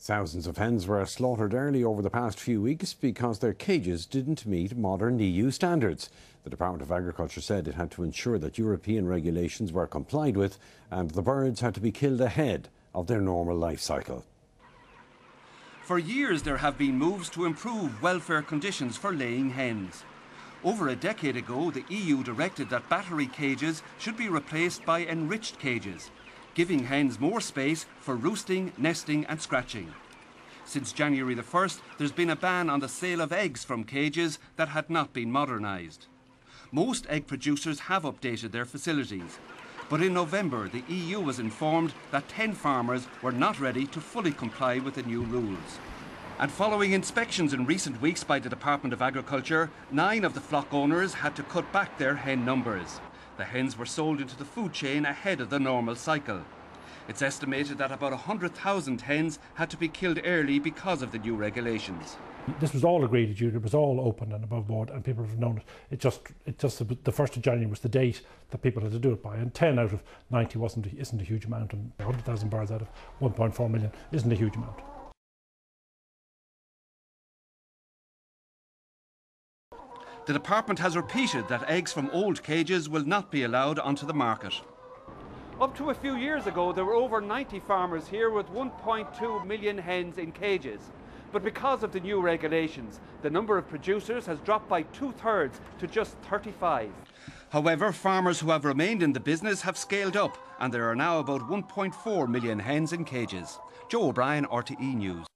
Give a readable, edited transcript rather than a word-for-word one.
Thousands of hens were slaughtered early over the past few weeks because their cages didn't meet modern EU standards. The Department of Agriculture said it had to ensure that European regulations were complied with and the birds had to be killed ahead of their normal life cycle. For years there have been moves to improve welfare conditions for laying hens. Over a decade ago, the EU directed that battery cages should be replaced by enriched cages, giving hens more space for roosting, nesting and scratching. Since January the 1st, there's been a ban on the sale of eggs from cages that had not been modernised. Most egg producers have updated their facilities, but in November the EU was informed that 10 farmers were not ready to fully comply with the new rules. And following inspections in recent weeks by the Department of Agriculture, 9 of the flock owners had to cut back their hen numbers. The hens were sold into the food chain ahead of the normal cycle. It's estimated that about 100,000 hens had to be killed early because of the new regulations. This was all agreed to, it was all open and above board, and people have known it. It just the 1st of January was the date that people had to do it by, and 10 out of 90 isn't a huge amount, and 100,000 birds out of 1.4 million isn't a huge amount. The department has repeated that eggs from old cages will not be allowed onto the market. Up to a few years ago, there were over 90 farmers here with 1.2 million hens in cages. But because of the new regulations, the number of producers has dropped by 2/3 to just 35. However, farmers who have remained in the business have scaled up, and there are now about 1.4 million hens in cages. Joe O'Brien, RTE News.